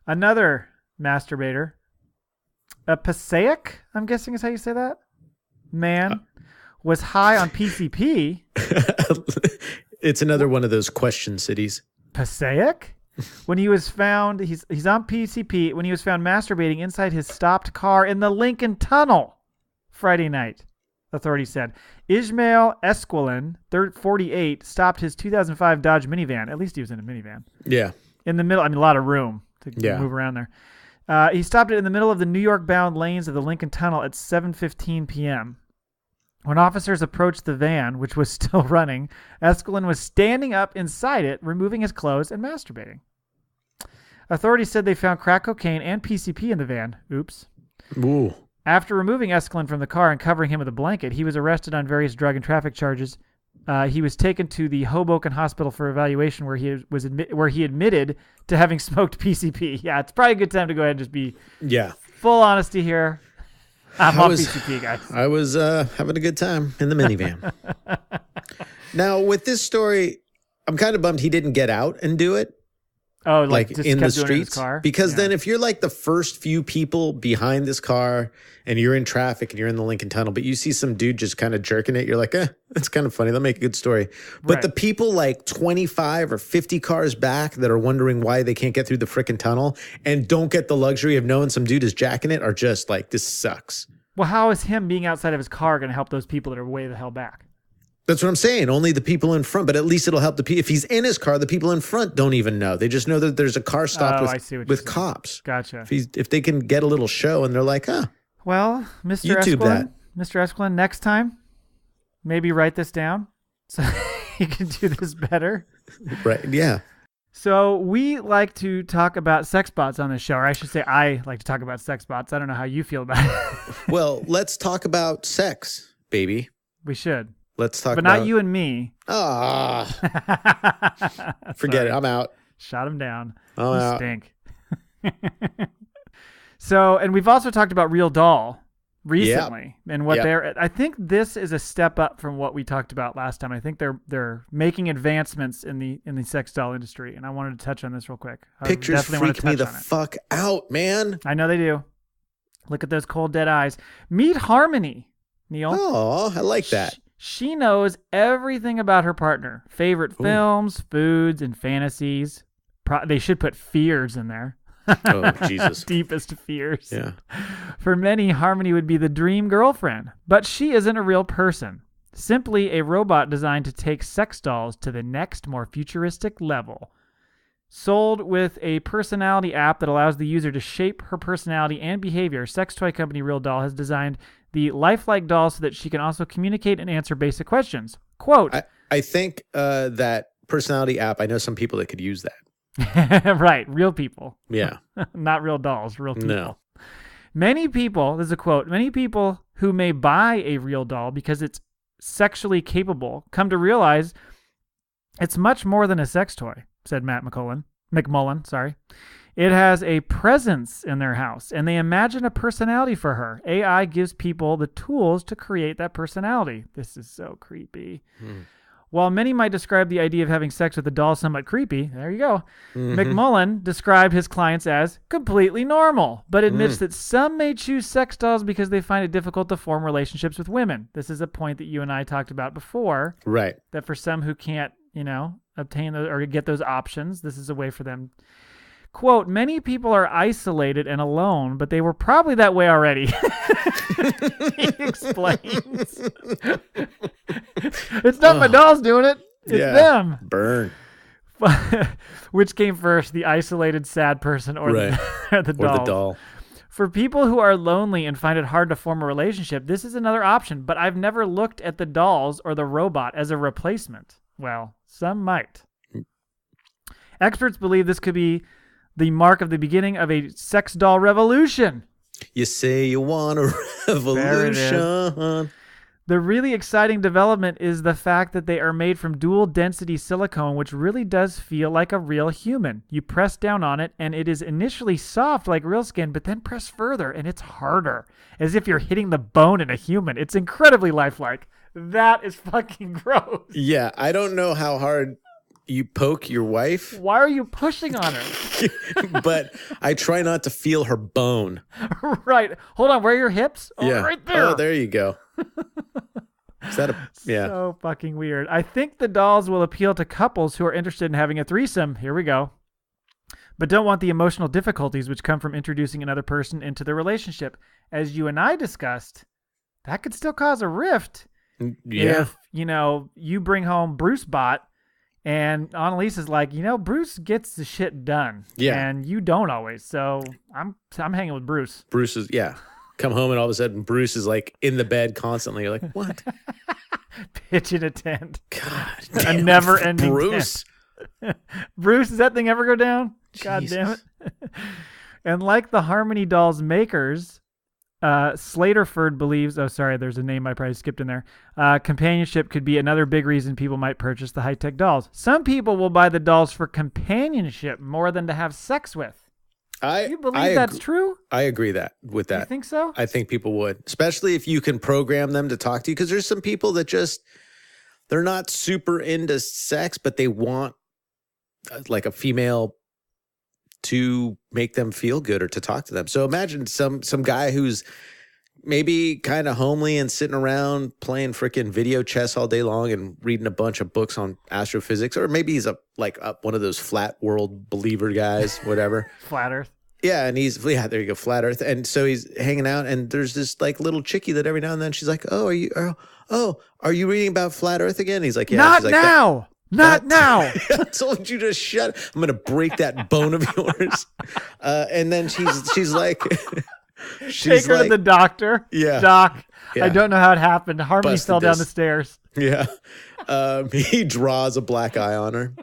Another masturbator, a Passaic, I'm guessing is how you say that, man, was high on PCP. It's another one of those question cities. Passaic? When he was found, he's on PCP, when he was found masturbating inside his stopped car in the Lincoln Tunnel Friday night, authorities said. Ismail Esquilin, 48, stopped his 2005 Dodge minivan. At least he was in a minivan. Yeah. In the middle, a lot of room to move around there. He stopped it in the middle of the New York-bound lanes of the Lincoln Tunnel at 7:15 p.m. When officers approached the van, which was still running, Esquilin was standing up inside it, removing his clothes and masturbating. Authorities said they found crack cocaine and PCP in the van. Oops. Ooh. After removing Esquilin from the car and covering him with a blanket, he was arrested on various drug and traffic charges. He was taken to the Hoboken Hospital for evaluation, where he admitted to having smoked PCP. Yeah, it's probably a good time to go ahead and just be full honesty here. I'm on PCP, guys. I was having a good time in the minivan. Now, with this story, I'm kind of bummed he didn't get out and do it. Oh, like just in the kept doing it in his streets. car? Because Yeah. then if you're like the first few people behind this car and you're in traffic and you're in the Lincoln Tunnel, but you see some dude just kind of jerking it, you're like, that's kind of funny. They'll make a good story. But Right. the people like 25 or 50 cars back that are wondering why they can't get through the frickin' tunnel and don't get the luxury of knowing some dude is jacking it are just like, this sucks. Well, how is him being outside of his car going to help those people that are way the hell back? That's what I'm saying. Only the people in front, but at least it'll help the people. If he's in his car, the people in front don't even know. They just know that there's a car stopped I see what with you're saying. cops. Gotcha. If they can get a little show and they're like, Well, Mr. YouTube Esquilin, Mr. Esquilin, next time, maybe write this down so you can do this better. right, yeah. So we like to talk about sex bots on this show, or I should say I like to talk about sex bots. I don't know how you feel about it. Well, let's talk about sex, baby. We should. Let's talk But about... not you and me. Forget it. I'm out. Shot him down. I'm You out. stink. So, and we've also talked about Real Doll recently and what they're, I think this is a step up from what we talked about last time. I think they're making advancements in the sex doll industry, and I wanted to touch on this real quick. Pictures freak me the fuck out, man. I know they do. Look at those cold dead eyes. Meet Harmony, Neil. Oh, I like that. She knows everything about her partner. Favorite films, foods, and fantasies. They should put fears in there. Oh, Jesus. Deepest fears. Yeah. For many, Harmony would be the dream girlfriend, but she isn't a real person. Simply a robot designed to take sex dolls to the next, more futuristic level. Sold with a personality app that allows the user to shape her personality and behavior, sex toy company Real Doll has designed the lifelike doll so that she can also communicate and answer basic questions. Quote, I think that personality app, I know some people that could use that. right, real people. Yeah. Not real dolls, real people. No. Many people, this is a quote, many people who may buy a real doll because it's sexually capable come to realize it's much more than a sex toy, said Matt McMullen, sorry. It has a presence in their house, and they imagine a personality for her. AI gives people the tools to create that personality. This is so creepy. While many might describe the idea of having sex with a doll somewhat creepy, there you go, McMullen described his clients as completely normal, but admits that some may choose sex dolls because they find it difficult to form relationships with women. This is a point that you and I talked about before. Right. That for some who can't, obtain those or get those options, this is a way for them. Quote, many people are isolated and alone, but they were probably that way already. He explains. It's not my dolls doing it. It's them. Burn. Which came first, the isolated, sad person or the doll? Or the doll. For people who are lonely and find it hard to form a relationship, this is another option, but I've never looked at the dolls or the robot as a replacement. Well, some might. Experts believe this could be the mark of the beginning of a sex doll revolution. You say you want a revolution. The really exciting development is the fact that they are made from dual density silicone, which really does feel like a real human. You press down on it and it is initially soft like real skin, but then press further and it's harder, as if you're hitting the bone in a human. It's incredibly lifelike. That is fucking gross. Yeah, I don't know how hard you poke your wife. Why are you pushing on her? But I try not to feel her bone. Right. Hold on. Where are your hips? Oh, yeah. right there. Oh, there you go. Is that So fucking weird. I think the dolls will appeal to couples who are interested in having a threesome. Here we go. But don't want the emotional difficulties which come from introducing another person into the relationship. As you and I discussed, that could still cause a rift. Yeah. If, you bring home Bruce Bot and Annalise is like, Bruce gets the shit done. Yeah. And you don't always. So I'm hanging with Bruce. Bruce is, come home and all of a sudden Bruce is like in the bed constantly. You're like, what? Pitching a tent. God. A never-ending Bruce. tent. Bruce, does that thing ever go down? God Jesus. damn it. And like the Harmony Dolls makers, Slaterford believes, there's a name I probably skipped in there. Companionship could be another big reason people might purchase the high-tech dolls. Some people will buy the dolls for companionship more than to have sex with. Do you believe that's true? I agree with that. You think so? I think people would, especially if you can program them to talk to you. Because there's some people that they're not super into sex, but they want like a female to make them feel good or to talk to them. So imagine some guy who's maybe kind of homely and sitting around playing freaking video chess all day long and reading a bunch of books on astrophysics, or maybe he's one of those flat world believer guys, whatever. Flat Earth. Yeah, and there you go, flat Earth. And so he's hanging out, and there's this like little chickie that every now and then she's like, "Oh, are you reading about flat Earth again?" He's like, "Yeah." Not she's now. Not now. I told you to shut. I'm gonna break that bone of yours. And then she's like, Take her to the doctor. Yeah, Doc. Yeah. I don't know how it happened. Harmony fell down the stairs. Yeah. He draws a black eye on her.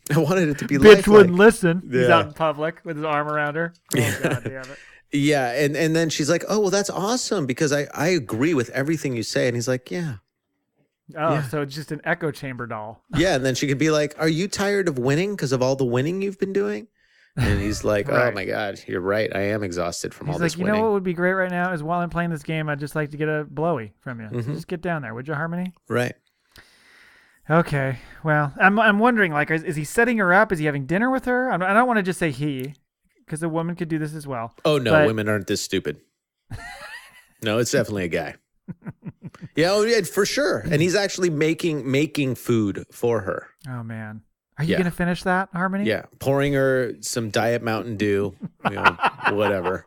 I wanted it to be Bitch wouldn't listen. Yeah. He's out in public with his arm around her. Oh, God damn it. Yeah. And then she's like, "Oh, well, that's awesome because I agree with everything you say." And he's like, "Yeah." Oh, Yeah. so it's just an echo chamber doll. Yeah. And then she could be like, "Are you tired of winning because of all the winning you've been doing?" And he's like, Right. "Oh my God, you're right. I am exhausted from all He's this like, you winning." know what would be great right now is while I'm playing this game, I'd just like to get a blowy from you. So Mhm. just get down there, would you, Harmony? Right. Okay. Well, I'm wondering, like, is he setting her up? Is he having dinner with her? I don't want to just say he, because a woman could do this as well. Oh no, But- women aren't this stupid. No, it's definitely a guy. Yeah, for sure. And he's actually making food for her. Oh man, are you Yeah. gonna finish that, Harmony? Yeah, pouring her some Diet Mountain Dew, whatever.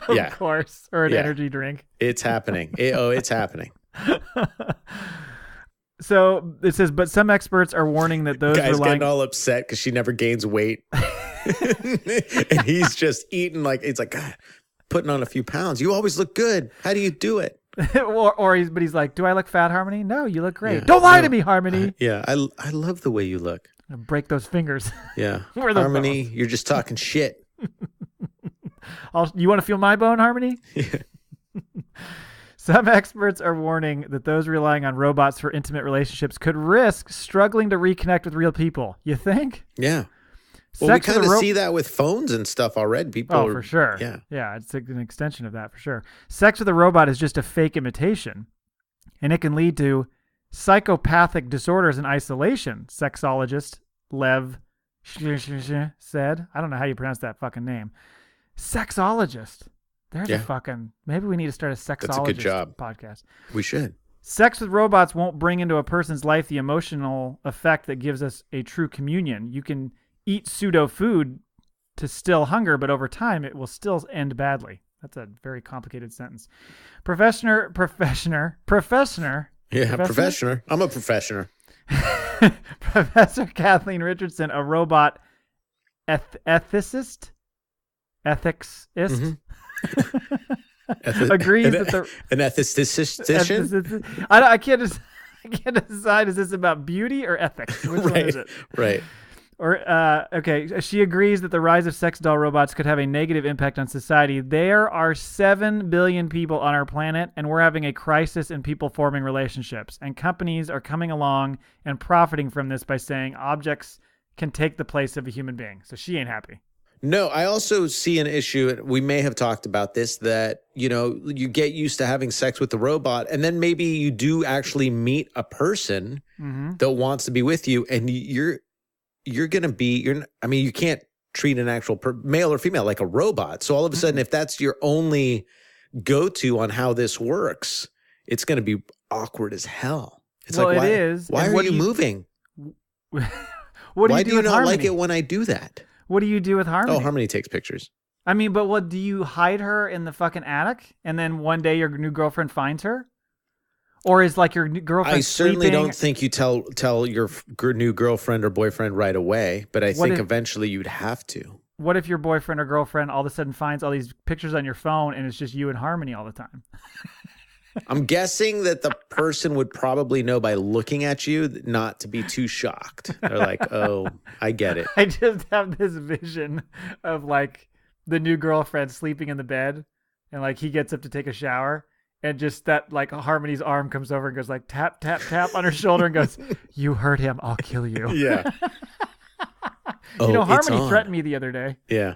Yeah. Of course, or an Yeah. energy drink. It's happening. It's happening. So it says, but some experts are warning that those Guy's relying. getting all upset because she never gains weight, and he's just eating it's like, God, putting on a few pounds. You always look good. How do you do it? but he's like, do I look fat, Harmony? No, you look great. Yeah. Don't lie No. to me, Harmony. Yeah, I love the way you look. Break those fingers. Yeah, Where are those Harmony, you're just talking shit. You want to feel my bone, Harmony? Some experts are warning that those relying on robots for intimate relationships could risk struggling to reconnect with real people. You think? Yeah. Well, we kind of see that with phones and stuff already. People for sure. Yeah. It's an extension of that for sure. Sex with a robot is just a fake imitation, and it can lead to psychopathic disorders and isolation. Sexologist Lev said. I don't know how you pronounce that fucking name. Sexologist. There's a fucking. Maybe we need to start a sexologist That's a good job. podcast. We should. Sex with robots won't bring into a person's life the emotional effect that gives us a true communion. You can eat pseudo food to still hunger, but over time it will still end badly. That's a very complicated sentence. Professor. Yeah, professional. I'm a professional. Professor Kathleen Richardson, a robot ethicist, Mm-hmm. agrees that an ethicistician. I can't decide. Is this about beauty or ethics? Which one is it? Right. Or okay, she agrees that the rise of sex doll robots could have a negative impact on society. There are 7 billion people on our planet, and we're having a crisis in people forming relationships. And companies are coming along and profiting from this by saying objects can take the place of a human being. So she ain't happy. No, I also see an issue, and we may have talked about this, that, you get used to having sex with the robot, and then maybe you do actually meet a person that wants to be with you, and you're going to be, you can't treat an actual male or female like a robot. So all of a sudden, if that's your only go-to on how this works, it's going to be awkward as hell. It's it why, is. Why And are you moving? Why do you not like it when I do that? What do you do with Harmony? Oh, Harmony takes pictures. I mean, but what, do you hide her in the fucking attic and then one day your new girlfriend finds her? Or is like your new girlfriend I certainly sleeping? don't think you tell your new girlfriend or boyfriend right away, but I think eventually you'd have to. What if your boyfriend or girlfriend all of a sudden finds all these pictures on your phone and it's just you and Harmony all the time? I'm guessing that the person would probably know by looking at you not to be too shocked. They're like, oh, I get it. I just have this vision of like the new girlfriend sleeping in the bed and like he gets up to take a shower and just that like Harmony's arm comes over and goes like tap, tap, tap on her shoulder and goes, you hurt him, I'll kill you. Yeah. Harmony threatened me the other day. Yeah.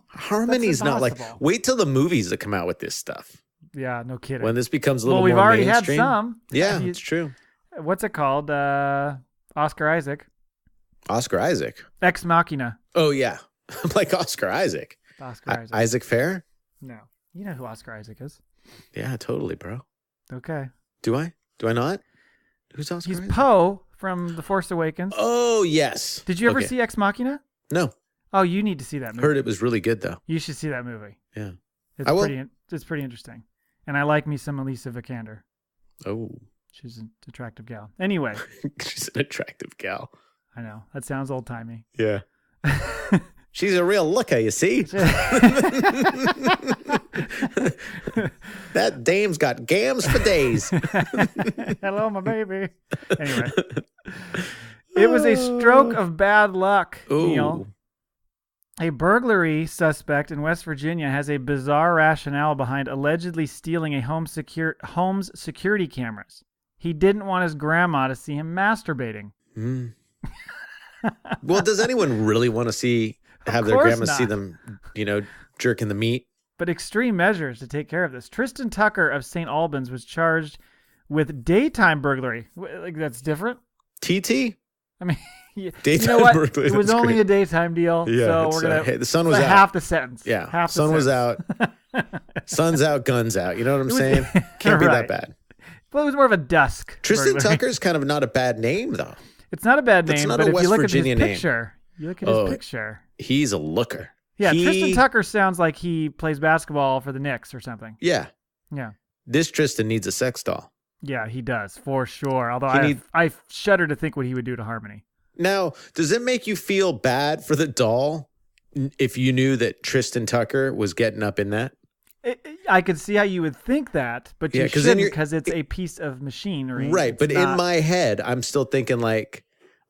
Harmony's not like, wait till the movies that come out with this stuff. Yeah, no kidding. When this becomes a little we've more already mainstream. had some. Yeah, it's true. What's it called? Oscar Isaac. Oscar Isaac. Ex Machina. Oh, yeah. I'm like Oscar Isaac. Oscar Isaac. Isaac Fair? No. You know who Oscar Isaac is. Yeah, totally, bro. Okay. Do I? Do I not? Who's Oscar He's Isaac? Poe from The Force Awakens. Oh, yes. Did you ever see Ex Machina? No. Oh, you need to see that movie. Heard it was really good, though. You should see that movie. Yeah. It's pretty interesting. And I like me some Elisa Vikander. Oh. She's an attractive gal. Anyway. She's an attractive gal. I know. That sounds old-timey. Yeah. She's a real looker, you see. That dame's got gams for days. Hello, my baby. Anyway. It was a stroke of bad luck, Neil. A burglary suspect in West Virginia has a bizarre rationale behind allegedly stealing a home's security cameras. He didn't want his grandma to see him masturbating. Well, does anyone really want to have their grandma see them, jerking the meat? But extreme measures to take care of this. Tristan Tucker of St. Albans was charged with daytime burglary. Like, that's different? TT? I mean, daytime burglary. It was only a daytime deal. Yeah, so we're going to... the sun was out. Half the sentence. Yeah, half the sun sentence. was out. Sun's out, guns out. You know what I'm saying? Can't be that bad. Well, it was more of a dusk. Tristan burglary. Tucker's kind of not a bad name, though. It's not a bad name, not but a if West you look Virginia at his name. picture, He's a looker. Yeah, Tristan Tucker sounds like he plays basketball for the Knicks or something. Yeah. Yeah. This Tristan needs a sex doll. Yeah, he does, for sure. Although I shudder to think what he would do to Harmony. Now, does it make you feel bad for the doll if you knew that Tristan Tucker was getting up in that? I could see how you would think that, but you shouldn't because it's a piece of machinery. Right, but in my head, I'm still thinking like,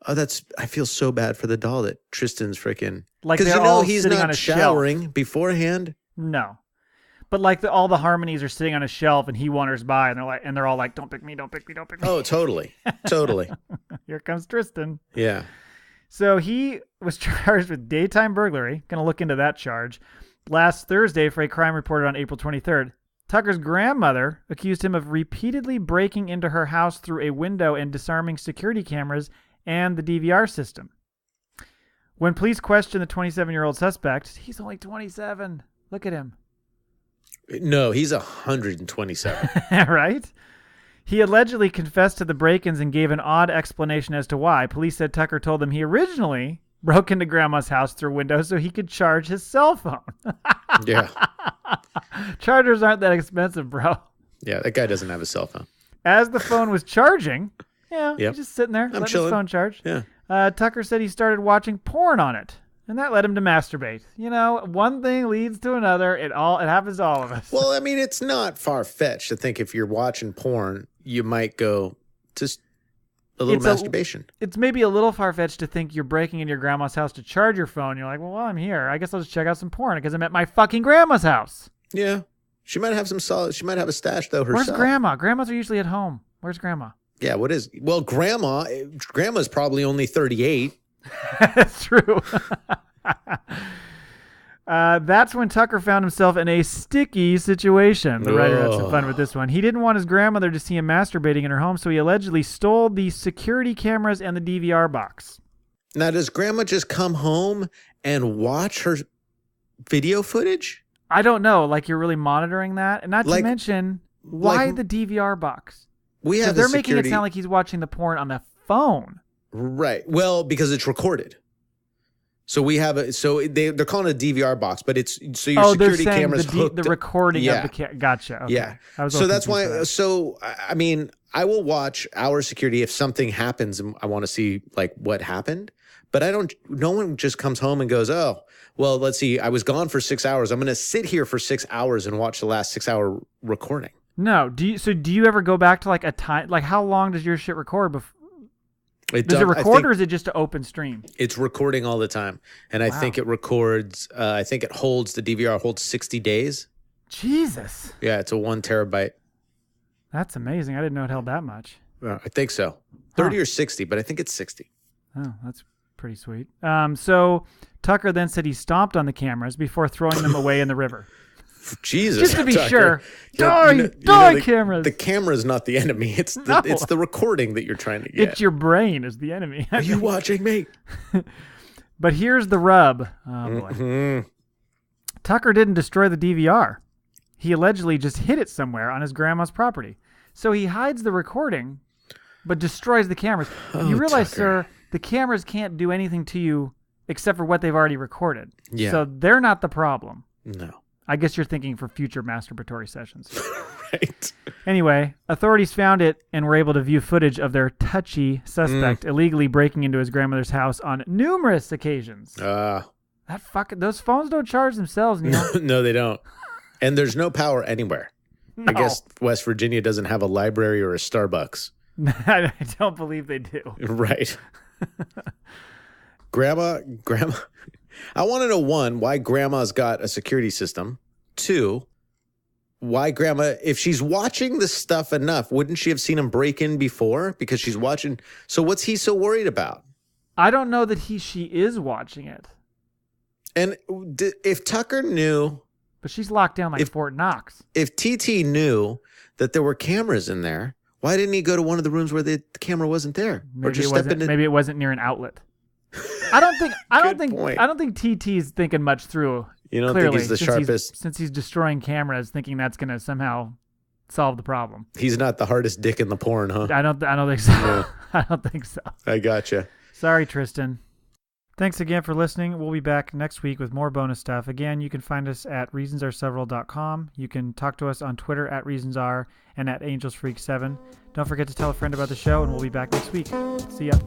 I feel so bad for the doll that Tristan's freaking... Like because he's not showering beforehand. No. But like all the Harmonies are sitting on a shelf and he wanders by and they're all like, don't pick me, don't pick me, don't pick me. Oh, totally. Totally. Here comes Tristan. Yeah. So he was charged with daytime burglary. Going to look into that charge. Last Thursday for a crime reported on April 23rd. Tucker's grandmother accused him of repeatedly breaking into her house through a window and disarming security cameras and the DVR system. When police questioned the 27-year-old suspect, he's only 27. Look at him. No, he's 127. Right? He allegedly confessed to the break-ins and gave an odd explanation as to why. Police said Tucker told them he originally broke into Grandma's house through a window so he could charge his cell phone. Yeah. Chargers aren't that expensive, bro. Yeah, that guy doesn't have a cell phone. As the phone was charging, he's just sitting there, letting his phone charge. Yeah. Tucker said he started watching porn on it, and that led him to masturbate. One thing leads to another. It happens to all of us. Well, I mean, it's not far-fetched to think if you're watching porn, you might go to a little masturbation. It's maybe a little far-fetched to think you're breaking into your grandma's house to charge your phone. You're like, well, while I'm here, I guess I'll just check out some porn because I'm at my fucking grandma's house. Yeah. She might have she might have a stash, though, herself. Where's Grandma? Grandmas are usually at home. Where's Grandma? Yeah, well, Grandma's probably only 38. That's true. That's when Tucker found himself in a sticky situation. The writer had some fun with this one. He didn't want his grandmother to see him masturbating in her home, so he allegedly stole the security cameras and the DVR box. Now, does Grandma just come home and watch her video footage? I don't know. Like, you're really monitoring that? And not to mention, why the DVR box? They're making it sound like he's watching the porn on the phone. Right. Well, because it's recorded. So we have they're calling it a DVR box, but it's so your security camera's hooked. The recording of the gotcha. Okay. Yeah. So that's why. That. So I mean, I will watch our security if something happens and I want to see like what happened. But no one just comes home and goes, oh, well, let's see. I was gone for 6 hours. I'm going to sit here for 6 hours and watch the last 6 hour recording. No. Do you ever go back to like a time? Like how long does your shit record before? Does it record or is it just an open stream? It's recording all the time. And I think it records, I think the DVR holds 60 days. Jesus. Yeah, it's a 1 terabyte. That's amazing. I didn't know it held that much. I think so. 30 or 60, but I think it's 60. Oh, that's pretty sweet. So Tucker then said he stomped on the cameras before throwing them away in the river. Jesus. Just to be Tucker. sure. Yeah, Die, cameras. The camera's not the enemy. It's it's the recording that you're trying to get. It's your brain is the enemy. Are you watching me? But here's the rub. Oh, boy. Mm-hmm. Tucker didn't destroy the DVR. He allegedly just hid it somewhere on his grandma's property. So he hides the recording, but destroys the cameras. You realize, Tucker. sir, the cameras can't do anything to you except for what they've already recorded. Yeah. So they're not the problem. No. I guess you're thinking for future masturbatory sessions. Right. Anyway, authorities found it and were able to view footage of their touchy suspect illegally breaking into his grandmother's house on numerous occasions. Those phones don't charge themselves, Neil. No, they don't. And there's no power anywhere. No. I guess West Virginia doesn't have a library or a Starbucks. I don't believe they do. Right. Grandma. I want to know, one, why grandma's got a security system. Two, why grandma, if she's watching this stuff enough, wouldn't she have seen him break in before? Because she's watching. So what's he so worried about? I don't know that she is watching it. And if Tucker knew. But she's locked down like Fort Knox. If TT knew that there were cameras in there, why didn't he go to one of the rooms where the camera wasn't there? Maybe or just step into. Maybe it wasn't near an outlet. I don't think TT's thinking much through. You don't clearly, think he's the sharpest? Since he's destroying cameras, thinking that's going to somehow solve the problem. He's not the hardest dick in the porn, huh? I don't think so. Yeah. I don't think so. I gotcha. Sorry, Tristan. Thanks again for listening. We'll be back next week with more bonus stuff. Again, you can find us at reasonsareseveral.com. You can talk to us on Twitter at reasonsare and at angelsfreak7. Don't forget to tell a friend about the show, and we'll be back next week. See ya.